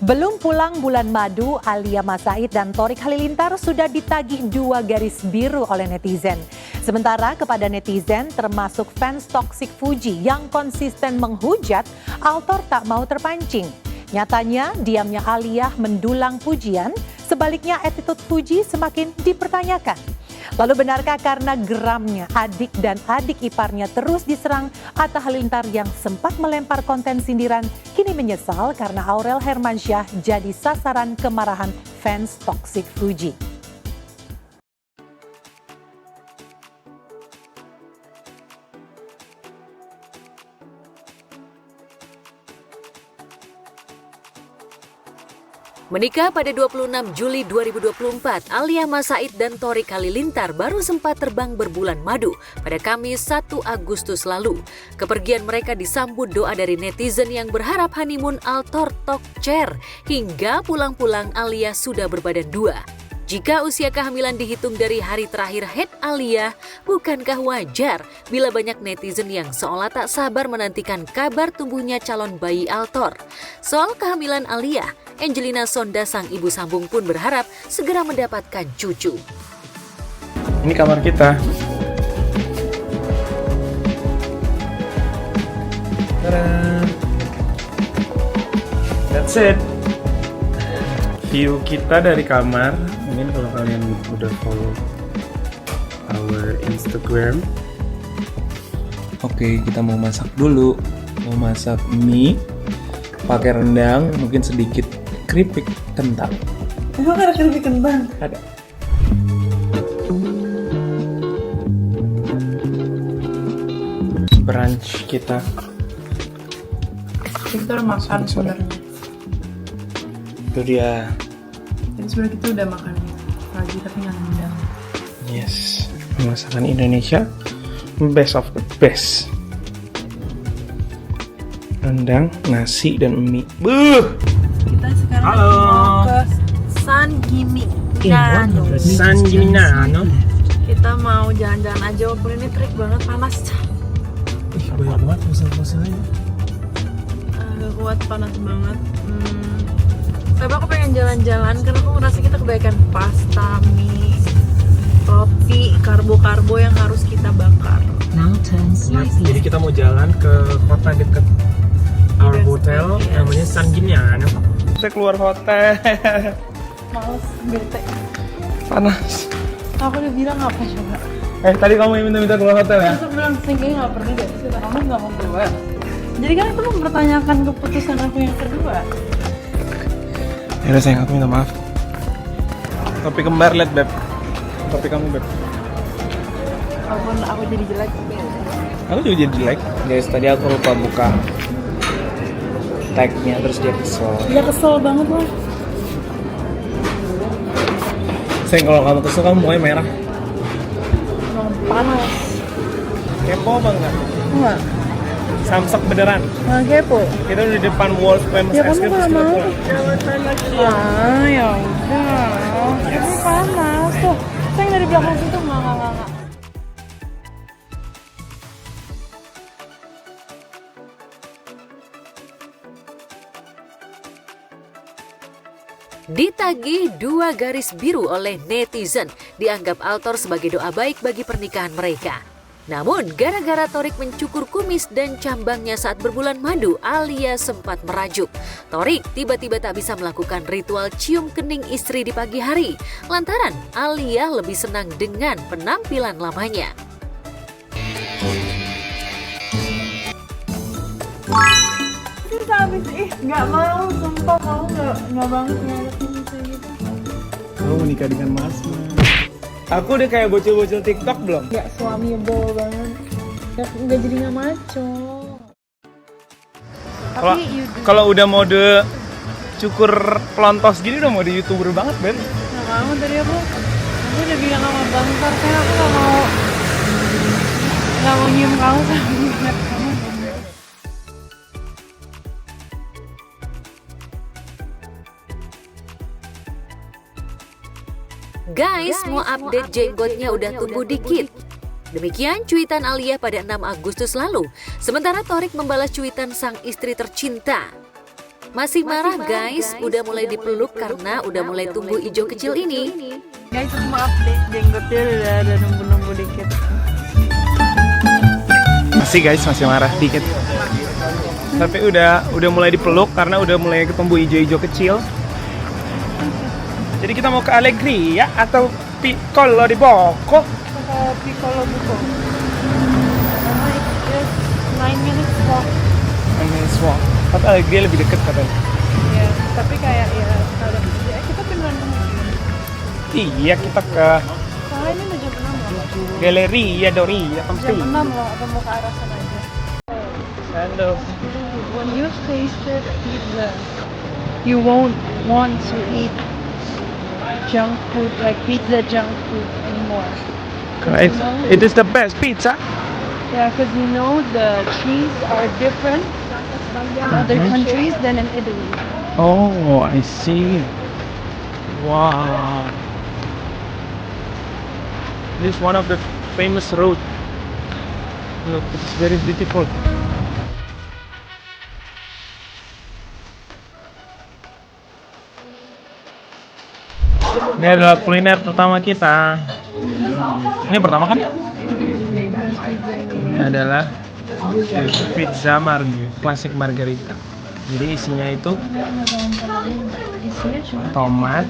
Belum pulang bulan madu, Alia Mas Said dan Thorik Halilintar sudah ditagih 2 garis biru oleh netizen. Sementara kepada netizen termasuk fans toksik Fuji yang konsisten menghujat, Altor tak mau terpancing. Nyatanya diamnya Alia mendulang pujian, sebaliknya attitude Fuji semakin dipertanyakan. Lalu benarkah karena geramnya adik dan adik iparnya terus diserang, Atta Halilintar yang sempat melempar konten sindiran kini menyesal karena Aurel Hermansyah jadi sasaran kemarahan fans toksik Fuji. Menikah pada 26 Juli 2024, Alia Mas Said dan Thorik Halilintar baru sempat terbang berbulan madu pada Kamis 1 Agustus lalu. Kepergian mereka disambut doa dari netizen yang berharap honeymoon Altor talk chair, hingga pulang-pulang Alia sudah berbadan 2. Jika usia kehamilan dihitung dari hari terakhir head Alia, bukankah wajar bila banyak netizen yang seolah tak sabar menantikan kabar tumbuhnya calon bayi Altor? Soal kehamilan Alia, Angelina Sonda sang ibu sambung pun berharap segera mendapatkan cucu. Ini kamar kita. Tada! That's it. View kita dari kamar. Mungkin kalau kalian udah follow our Instagram. Oke, kita mau masak dulu. Mau masak mie pakai rendang, mungkin sedikit keripik kentang. Emang ada keripik kentang? Ada. Brunch kita. Kita udah makan sebenarnya. Itu dia. Jadi sebenarnya kita udah makan pagi tapi nggak ngundang. Yes, masakan Indonesia best of the best. Rendang, nasi, dan mie. Buh! Kita sekarang Halo. mau ke San Gimignano. San Gimignano. Kita mau jalan-jalan aja walaupun ini terik banget, panas. Ih, banyak banget ponsel-ponselnya. Gak kuat, panas banget. Tapi aku pengen jalan-jalan karena aku ngerasa kita kebaikan pasta, mie, roti, karbo-karbo yang harus kita bakar. Jadi kita mau jalan ke kota dekat our hotel, namanya San Gimignano. Kita keluar hotel. Males, bete. Panas. Aku udah bilang apa coba? Tadi kamu yang minta keluar hotel ya? Terus aku bilang kayaknya gak perlu deh, terus kata kamu gak mau keluar. Jadi kan itu mempertanyakan keputusan aku yang kedua. Yaudah sayang, aku minta maaf. Topi kembar, liat Beb. Topi kamu Beb. Walaupun aku jadi jelek, tapi ya udah. Aku juga jadi like. Guys, tadi aku lupa buka tag-nya, terus dia kesel. Ya kesel banget lah. Sayang, kalau kamu kesel, kamu mukanya merah. Emang panas. Kepo banget. Enggak, Samsak beneran. nggak kepo. Kita udah di depan World Famous Ya Ice kamu Cream, nggak terus kita mau. pulang. Ya udah. Tapi panas tuh. Saya dari belakang situ nggak. Ditagih 2 garis biru oleh netizen, dianggap Altor sebagai doa baik bagi pernikahan mereka. Namun, gara-gara Thorik mencukur kumis dan cambangnya saat berbulan madu, Alia sempat merajuk. Thorik tiba-tiba tak bisa melakukan ritual cium kening istri di pagi hari, lantaran Alia lebih senang dengan penampilan lamanya. Terus habis nggak mau, sumpah kamu nggak banget ngadepin kayak gitu. Kamu menikah dengan Mas. Aku udah kayak bocil-bocil TikTok belum? Nggak suamiable banget. Nggak jadi nggak maco. Tapi Kalau udah mode cukur pelontos gini udah mode YouTuber banget, Ben. nggak mau tadi aku udah bilang sama Bangkar kan aku nggak mau nyium kamu sama minyak kamu. Guys, mau update jenggotnya udah tumbuh dikit. Demikian cuitan Alia pada 6 Agustus lalu. Sementara Thorik membalas cuitan sang istri tercinta. Masih marah guys, udah mulai dipeluk karena udah mulai tumbuh hijau kecil ini. Guys, aku mau update jenggotnya udah ada numbu-numbu dikit. Masih guys, masih marah dikit. Tapi udah mulai dipeluk karena udah mulai ketumbuh hijau-hijau kecil. Jadi kita mau ke Allegria atau Piccolo di Bocco? Piccolo buko. It's just 9 minutes walk. Walk. Tapi Allegria lebih dekat katanya. Iya, tapi kayak ya kalau kita beneran kemungkinan. Iya, kita ke Soalnya ini udah jam 6 loh. Galleria Doria Jam 6 Tempe. loh, atau mau ke arah sana aja. Halo. When you've tasted pizza, you won't want to eat junk food, like pizza junk food anymore. It is the best pizza. Yeah, because you know the cheese are different in other countries than in Italy. Oh, I see. Wow. This is one of the famous road. Look, it's very beautiful. Ini adalah kuliner pertama kita. Ini pertama kan? Ini adalah pizza klasik margherita. Jadi isinya itu tomat,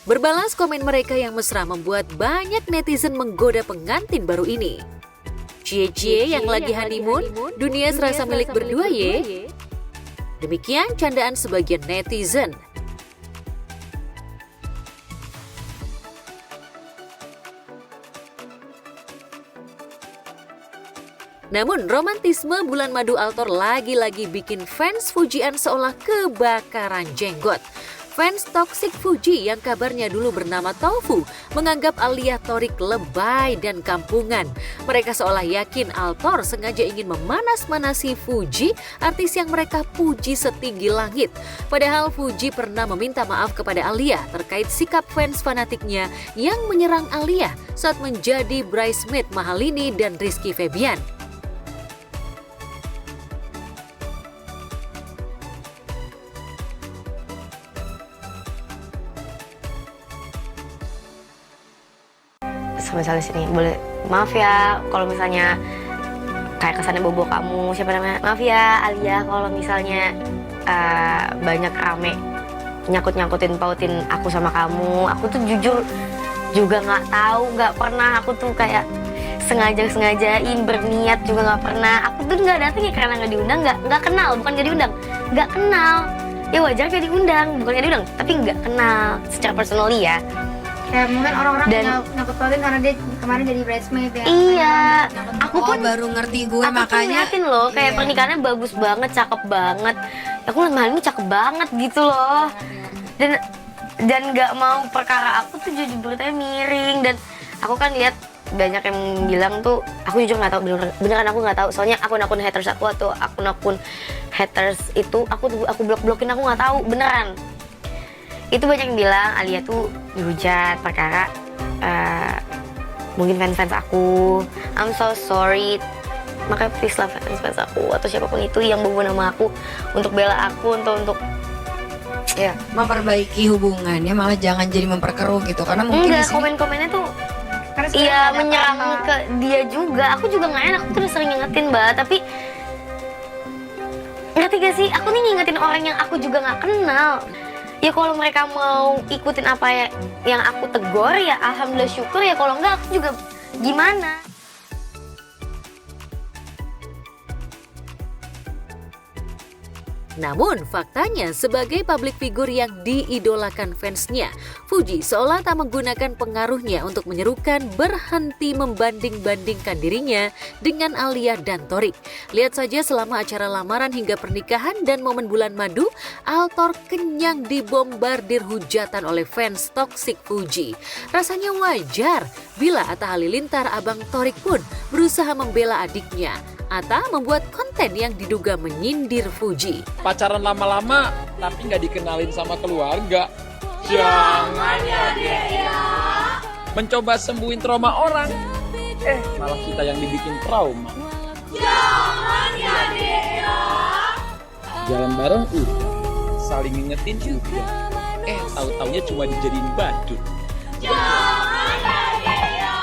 Berbalas komen mereka yang mesra membuat banyak netizen menggoda pengantin baru ini. Cie-cie yang lagi honeymoon, dunia serasa milik berdua ye. Demikian candaan sebagian netizen. Namun romantisme bulan madu Altor lagi-lagi bikin fans Fujian seolah kebakaran jenggot. Fans toksik Fuji yang kabarnya dulu bernama Tofu menganggap Alia Thorik lebay dan kampungan. Mereka seolah yakin Altor sengaja ingin memanas-manasi Fuji, artis yang mereka puji setinggi langit. Padahal Fuji pernah meminta maaf kepada Alia terkait sikap fans fanatiknya yang menyerang Alia saat menjadi bridesmaid Mahalini dan Rizky Febian. Misalnya sini boleh maaf ya kalau misalnya kayak kesannya bobo kamu, siapa namanya, maaf ya Alia kalau misalnya banyak rame nyangkutin pautin aku sama kamu. Aku tuh jujur juga nggak tahu, nggak pernah aku tuh kayak sengajain berniat juga nggak pernah. Aku tuh nggak datang ya karena nggak diundang, nggak kenal, bukan nggak diundang, nggak kenal. Ya wajar kayak diundang, bukan nggak diundang, tapi nggak kenal secara personally ya. Kayak mungkin orang-orang nyangkut pautin karena dia kemarin jadi bridesmaid ya. Iya, aku pun baru ngerti gue aku makanya. Aku ngeliatin loh, kayak pernikahannya bagus banget, cakep banget. Aku liat Mahalini cakep banget gitu loh. Dan nggak mau perkara aku tuh jujur beritanya miring. Dan aku kan lihat banyak yang bilang tuh, aku jujur nggak tahu beneran aku nggak tahu. Soalnya akun-akun haters aku atau akun-akun haters itu aku blok-blokin, aku nggak tahu beneran. Itu banyak yang bilang Alia tuh dihujat perkara mungkin fans aku. I'm so sorry, makanya please lah fans aku atau siapapun itu yang bawa nama aku untuk bela aku, untuk ya Memperbaiki hubungannya malah jangan jadi memperkeruh gitu, karena mungkin enggak, di sini komen-komennya tuh karena sekarang iya ada menyerang kata. ke dia juga. Aku juga nggak enak, aku tuh udah sering ngingetin Mbak, tapi ngerti gak sih, aku nih ngingetin orang yang aku juga nggak kenal. Ya kalau mereka mau ikutin apa yang aku tegur ya alhamdulillah syukur, ya kalau enggak aku juga gimana. Namun faktanya sebagai public figure yang diidolakan fansnya, Fuji seolah tak menggunakan pengaruhnya untuk menyerukan berhenti membanding-bandingkan dirinya dengan Alia dan Thorik. Lihat saja selama acara lamaran hingga pernikahan dan momen bulan madu, Altor kenyang dibombardir hujatan oleh fans toksik Fuji. Rasanya wajar bila Atta Halilintar abang Thorik pun berusaha membela adiknya. Atta membuat konten yang diduga menyindir Fuji. Pacaran lama-lama tapi nggak dikenalin sama keluarga. Jangan ya Dek ya. Mencoba sembuhin trauma orang, malah kita yang dibikin trauma. Jangan ya Dek ya. Jalan bareng udah, saling ngingetin udah. Tahu-taunya cuma dijadiin badut. Jangan ya Dek ya.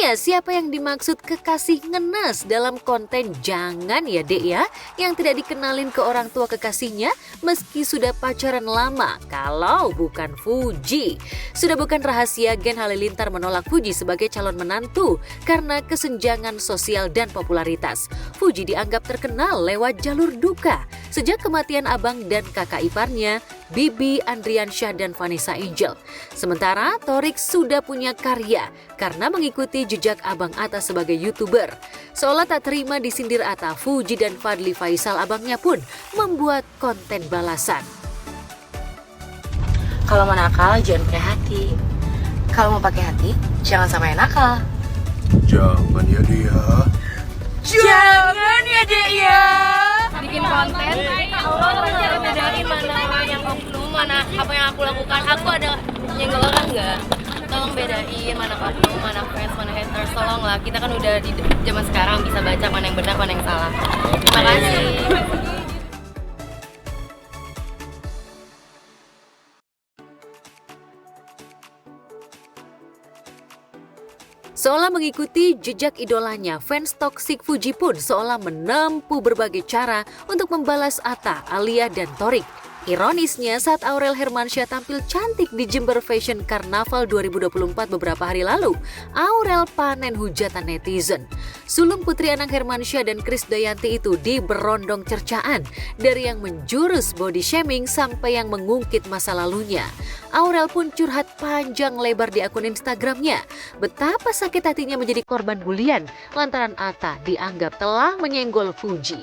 Ya, siapa yang dimaksud kekasih ngenes dalam konten Jangan ya Dek ya, yang tidak dikenalin ke orang tua kekasihnya meski sudah pacaran lama, kalau bukan Fuji. Sudah bukan rahasia Gen Halilintar menolak Fuji sebagai calon menantu karena kesenjangan sosial dan popularitas. Fuji dianggap terkenal lewat jalur duka sejak kematian abang dan kakak iparnya, Bibi Andriansyah dan Vanessa Angel. Sementara Thorik sudah punya karya karena mengikuti jejak abang Atta sebagai YouTuber. Seolah tak terima disindir Atta, Fuji dan Fadly Faisal abangnya pun membuat konten balasan. Kalau mau nakal jangan pakai hati. Kalau mau pakai hati jangan sama yang nakal. Jangan ya dia. Jangan ya Dek ya. Bikin konten, Allah cara bedain mana orang yang oknum, mana apa yang aku lakukan. Aku ada nyenggol orang nggak? Tolong bedain mana oknum, mana fans, mana haters. Tolonglah, kita kan udah di zaman sekarang bisa baca mana yang benar, mana yang salah. Terima kasih. Seolah mengikuti jejak idolanya, fans toksik Fuji pun seolah menempuh berbagai cara untuk membalas Atta, Alia, dan Thorik. Ironisnya, saat Aurel Hermansyah tampil cantik di Jember Fashion Carnaval 2024 beberapa hari lalu, Aurel panen hujatan netizen. Sulung Putri Anang Hermansyah dan Krisdayanti itu diberondong cercaan, dari yang menjurus body shaming sampai yang mengungkit masa lalunya. Aurel pun curhat panjang lebar di akun Instagramnya, betapa sakit hatinya menjadi korban bulian lantaran Atta dianggap telah menyenggol Fuji.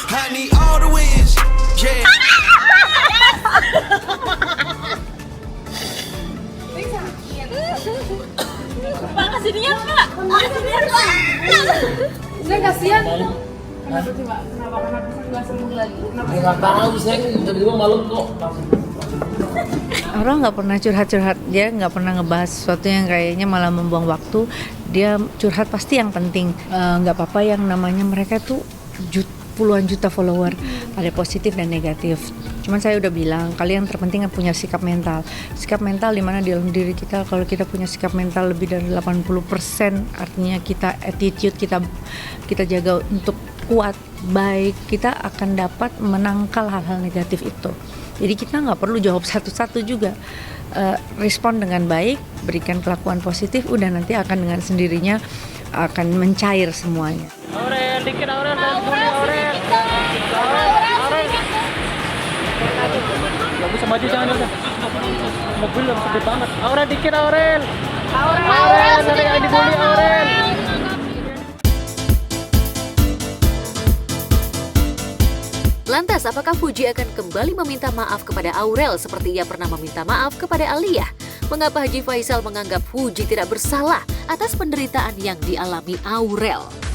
I need all the wins. Yeah. Pak, kasih dia Pak. Saya kasihan. Kenapa sih Pak? Kenapa nggak sembuh lagi? Nggak tahu, saya tiba-tiba malam kok. Orang nggak pernah curhat-curhat, dia nggak pernah ngebahas sesuatu yang kayaknya malah membuang waktu. Dia curhat pasti yang penting. Nggak apa-apa yang namanya mereka tuh puluhan juta follower, ada positif dan negatif. Cuman saya udah bilang, kalian terpenting punya sikap mental. Sikap mental di mana di dalam diri kita, kalau kita punya sikap mental lebih dari 80%, artinya kita attitude kita jaga untuk kuat, baik, kita akan dapat menangkal hal-hal negatif itu. Jadi kita nggak perlu jawab satu-satu juga. Respon dengan baik, berikan kelakuan positif, udah nanti akan dengan sendirinya akan mencair semuanya. Aurel, dikit Aurel, dan boleh Aurel. Gak bisa maju, jangan udah. Mobil yang gede banget. Aurel, dikit Aurel. Aurel, ada yang dibully Aurel. Lantas, apakah Fuji akan kembali meminta maaf kepada Aurel seperti ia pernah meminta maaf kepada Alia? Mengapa Haji Faisal menganggap Fuji tidak bersalah atas penderitaan yang dialami Aurel?